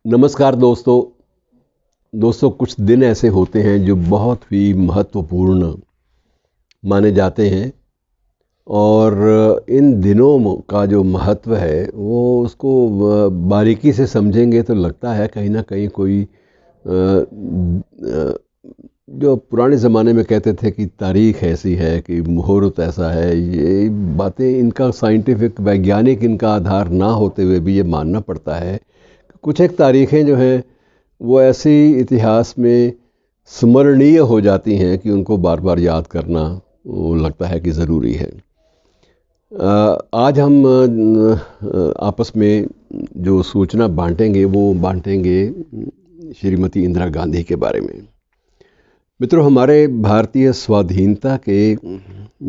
नमस्कार दोस्तों कुछ दिन ऐसे होते हैं जो बहुत ही महत्वपूर्ण माने जाते हैं और इन दिनों का जो महत्व है वो उसको बारीकी से समझेंगे तो लगता है कहीं ना कहीं कोई अ, जो पुराने ज़माने में कहते थे कि तारीख ऐसी है कि मुहूर्त ऐसा है, ये बातें इनका साइंटिफिक वैज्ञानिक इनका आधार ना होते हुए भी ये मानना पड़ता है। कुछ एक तारीखें जो हैं वो ऐसी इतिहास में स्मरणीय हो जाती हैं कि उनको बार बार याद करना वो लगता है कि ज़रूरी है। आज हम आपस में जो सूचना बांटेंगे वो बांटेंगे श्रीमती इंदिरा गांधी के बारे में। मित्रों, हमारे भारतीय स्वाधीनता के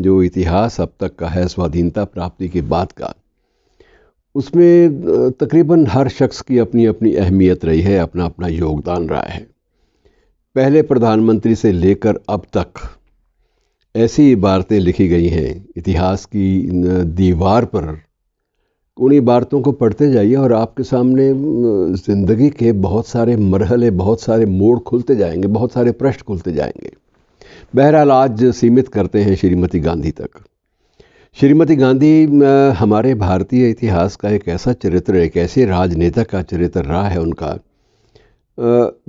जो इतिहास अब तक का है, स्वाधीनता प्राप्ति के बाद का, उसमें तकरीबन हर शख्स की अपनी अपनी अहमियत रही है, अपना अपना योगदान रहा है। पहले प्रधानमंत्री से लेकर अब तक ऐसी इबारतें लिखी गई हैं इतिहास की दीवार पर। उन इबारतों को पढ़ते जाइए और आपके सामने ज़िंदगी के बहुत सारे मरहले, बहुत सारे मोड़ खुलते जाएंगे, बहुत सारे प्रश्न खुलते जाएंगे। बहरहाल आज सीमित करते हैं श्रीमती गांधी तक। श्रीमती गांधी हमारे भारतीय इतिहास का एक ऐसा चरित्र, एक ऐसे राजनेता का चरित्र रहा है उनका,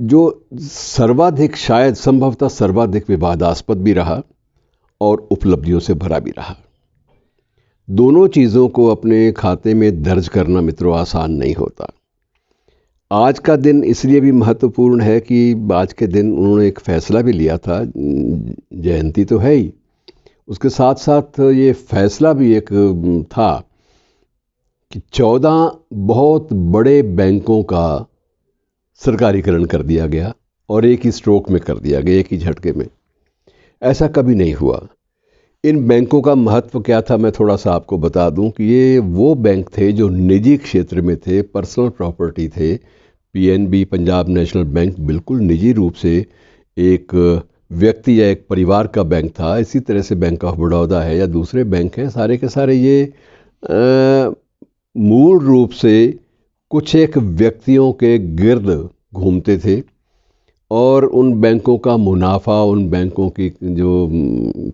जो सर्वाधिक, शायद संभवतः सर्वाधिक विवादास्पद भी रहा और उपलब्धियों से भरा भी रहा। दोनों चीज़ों को अपने खाते में दर्ज करना मित्रों आसान नहीं होता। आज का दिन इसलिए भी महत्वपूर्ण है कि आज के दिन उन्होंने एक फ़ैसला भी लिया था। जयंती तो है ही, उसके साथ साथ ये फैसला भी एक था कि 14 बहुत बड़े बैंकों का सरकारीकरण कर दिया गया और एक ही स्ट्रोक में कर दिया गया, एक ही झटके में। ऐसा कभी नहीं हुआ। इन बैंकों का महत्व क्या था, मैं थोड़ा सा आपको बता दूं कि ये वो बैंक थे जो निजी क्षेत्र में थे, पर्सनल प्रॉपर्टी थे। पीएनबी, पंजाब नेशनल बैंक, बिल्कुल निजी रूप से एक व्यक्ति या एक परिवार का बैंक था। इसी तरह से बैंक ऑफ बड़ौदा है या दूसरे बैंक हैं, सारे के सारे ये मूल रूप से कुछ एक व्यक्तियों के गिर्द घूमते थे और उन बैंकों का मुनाफा, उन बैंकों की जो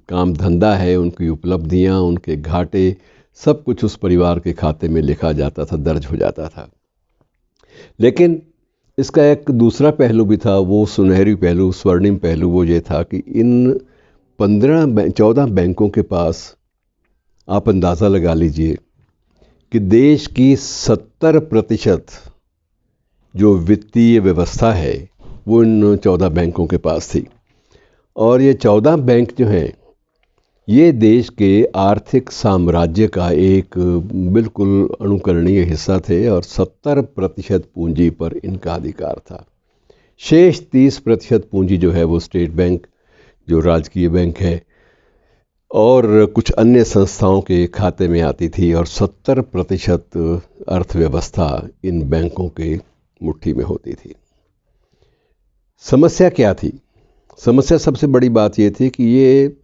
काम धंधा है, उनकी उपलब्धियां, उनके घाटे, सब कुछ उस परिवार के खाते में लिखा जाता था, दर्ज हो जाता था। लेकिन इसका एक दूसरा पहलू भी था, वो सुनहरी पहलू, स्वर्णिम पहलू, वो ये था कि इन 14 बैंकों के पास आप अंदाज़ा लगा लीजिए कि देश की 70% जो वित्तीय व्यवस्था है वो इन 14 बैंकों के पास थी। और ये 14 बैंक जो हैं ये देश के आर्थिक साम्राज्य का एक बिल्कुल अनुकरणीय हिस्सा थे और 70% पूंजी पर इनका अधिकार था। शेष 30% पूंजी जो है वो स्टेट बैंक, जो राजकीय बैंक है, और कुछ अन्य संस्थाओं के खाते में आती थी और 70% अर्थव्यवस्था इन बैंकों के मुट्ठी में होती थी। समस्या क्या थी? समस्या सबसे बड़ी बात ये थी कि ये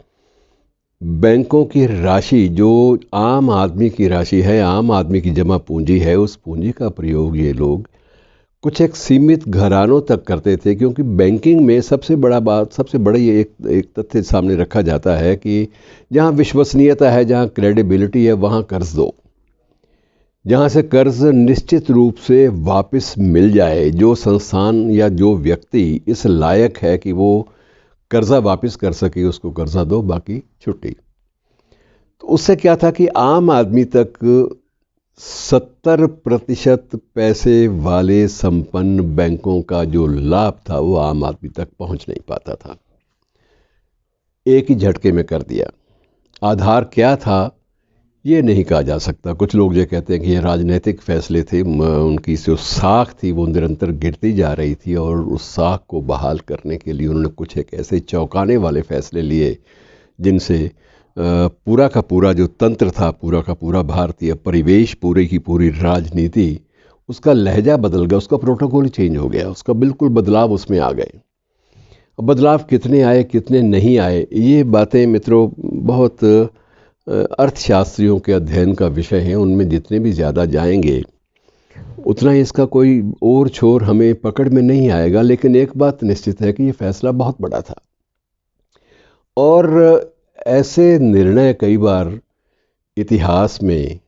बैंकों की राशि, जो आम आदमी की राशि है, आम आदमी की जमा पूंजी है, उस पूंजी का प्रयोग ये लोग कुछ एक सीमित घरानों तक करते थे। क्योंकि बैंकिंग में सबसे बड़ा ये एक तथ्य सामने रखा जाता है कि जहाँ विश्वसनीयता है, जहाँ क्रेडिबिलिटी है, वहाँ कर्ज दो। जहाँ से कर्ज निश्चित रूप से वापस मिल जाए, जो संस्थान या जो व्यक्ति इस लायक है कि वो कर्जा वापस कर सके, उसको कर्जा दो, बाकी छुट्टी। तो उससे क्या था कि आम आदमी तक 70% पैसे वाले संपन्न बैंकों का जो लाभ था वो आम आदमी तक पहुंच नहीं पाता था। एक ही झटके में कर दिया। आधार क्या था ये नहीं कहा जा सकता। कुछ लोग ये कहते हैं कि ये राजनीतिक फैसले थे। उनकी जो साख थी वो निरंतर गिरती जा रही थी और उस साख को बहाल करने के लिए उन्होंने कुछ एक ऐसे चौंकाने वाले फैसले लिए जिनसे पूरा का पूरा जो तंत्र था, पूरा का पूरा भारतीय परिवेश, पूरी की पूरी राजनीति, उसका लहजा बदल गया, उसका प्रोटोकॉल चेंज हो गया, उसका बिल्कुल बदलाव उसमें आ गए। अब बदलाव कितने आए कितने नहीं आए, ये बातें मित्रों बहुत अर्थशास्त्रियों के अध्ययन का विषय है। उनमें जितने भी ज़्यादा जाएंगे उतना ही इसका कोई और छोर हमें पकड़ में नहीं आएगा, लेकिन एक बात निश्चित है कि ये फैसला बहुत बड़ा था और ऐसे निर्णय कई बार इतिहास में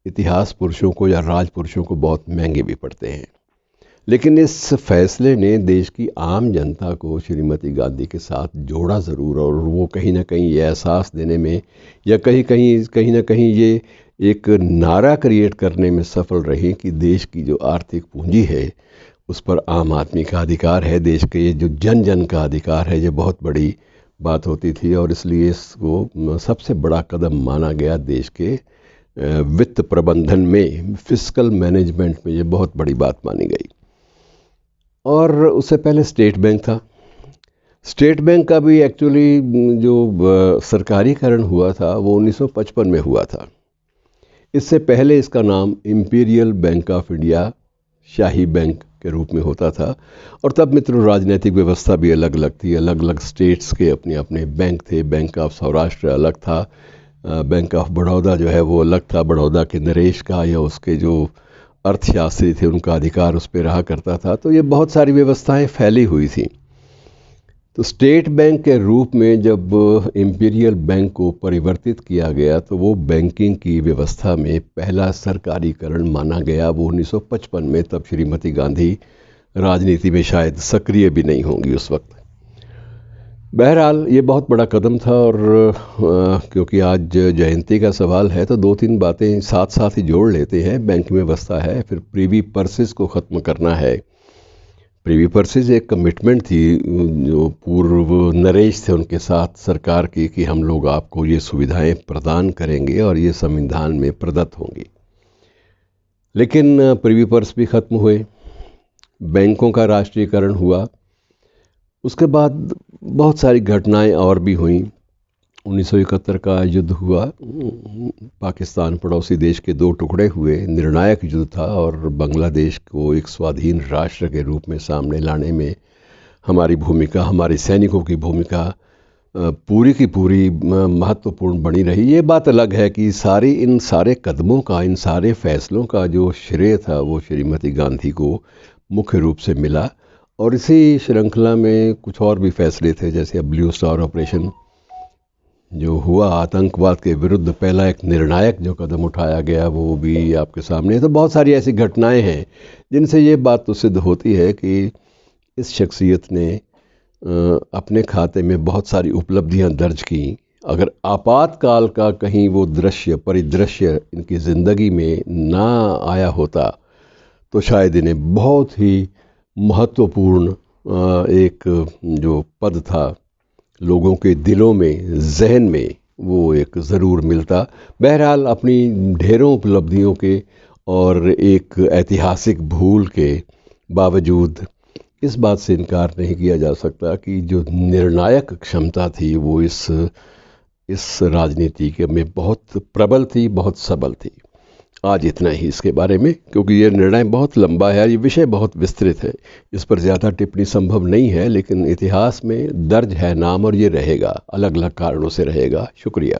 इतिहास पुरुषों को या राज पुरुषों को बहुत महंगे भी पड़ते हैं। लेकिन इस फैसले ने देश की आम जनता को श्रीमती गांधी के साथ जोड़ा ज़रूर, और वो कहीं ना कहीं ये एहसास देने में या कहीं ना कहीं ये एक नारा क्रिएट करने में सफल रही कि देश की जो आर्थिक पूंजी है उस पर आम आदमी का अधिकार है, देश के ये जो जन जन का अधिकार है, ये बहुत बड़ी बात होती थी और इसलिए इसको सबसे बड़ा कदम माना गया। देश के वित्त प्रबंधन में, फिस्कल मैनेजमेंट में ये बहुत बड़ी बात मानी गई। और उससे पहले स्टेट बैंक था। स्टेट बैंक का भी एक्चुअली जो सरकारीकरण हुआ था वो 1955 में हुआ था। इससे पहले इसका नाम imperial bank of India, shahi bank के रूप में होता था। और तब मित्रों राजनीतिक व्यवस्था भी अलग अलग थी, अलग अलग स्टेट्स के अपने अपने बैंक थे। बैंक ऑफ सौराष्ट्र अलग था, बैंक ऑफ बड़ौदा जो है वो अलग था। बड़ौदा के नरेश का या उसके जो अर्थशास्त्री थे उनका अधिकार उस पर रहा करता था। तो ये बहुत सारी व्यवस्थाएं फैली हुई थी। तो स्टेट बैंक के रूप में जब इंपीरियल बैंक को परिवर्तित किया गया तो वो बैंकिंग की व्यवस्था में पहला सरकारीकरण माना गया। वो 1955 में, तब श्रीमती गांधी राजनीति में शायद सक्रिय भी नहीं होंगी उस वक्त। बहरहाल ये बहुत बड़ा कदम था और क्योंकि आज जयंती का सवाल है तो दो तीन बातें साथ साथ ही जोड़ लेते हैं। बैंक में व्यवस्था है, फिर प्रीवी पर्सेस को ख़त्म करना है। प्रीवी पर्सेस एक कमिटमेंट थी जो पूर्व नरेश थे उनके साथ सरकार की कि हम लोग आपको ये सुविधाएं प्रदान करेंगे और ये संविधान में प्रदत्त होंगी। लेकिन प्रीवी पर्स भी ख़त्म हुए, बैंकों का राष्ट्रीयकरण हुआ। उसके बाद बहुत सारी घटनाएं और भी हुईं। 1971 का युद्ध हुआ, पाकिस्तान पड़ोसी देश के दो टुकड़े हुए, निर्णायक युद्ध था और बांग्लादेश को एक स्वाधीन राष्ट्र के रूप में सामने लाने में हमारी भूमिका, हमारे सैनिकों की भूमिका पूरी की पूरी महत्वपूर्ण बनी रही। ये बात अलग है कि इन सारे कदमों का, इन सारे फैसलों का जो श्रेय था वो श्रीमती गांधी को मुख्य रूप से मिला। और इसी श्रृंखला में कुछ और भी फैसले थे, जैसे ब्लू स्टार ऑपरेशन जो हुआ, आतंकवाद के विरुद्ध पहला एक निर्णायक जो कदम उठाया गया, वो भी आपके सामने है। तो बहुत सारी ऐसी घटनाएं हैं जिनसे ये बात तो सिद्ध होती है कि इस शख्सियत ने अपने खाते में बहुत सारी उपलब्धियां दर्ज की। अगर आपातकाल का कहीं वो परिदृश्य इनकी ज़िंदगी में ना आया होता तो शायद इन्हें बहुत ही महत्वपूर्ण एक जो पद था लोगों के दिलों में, जहन में, वो एक ज़रूर मिलता। बहरहाल अपनी ढेरों उपलब्धियों के और एक ऐतिहासिक भूल के बावजूद इस बात से इनकार नहीं किया जा सकता कि जो निर्णायक क्षमता थी वो इस राजनीति के में बहुत प्रबल थी, बहुत सबल थी। आज इतना ही इसके बारे में, क्योंकि ये निर्णय बहुत लंबा है, ये विषय बहुत विस्तृत है, इस पर ज़्यादा टिप्पणी संभव नहीं है। लेकिन इतिहास में दर्ज है नाम और ये रहेगा, अलग अलग कारणों से रहेगा। शुक्रिया।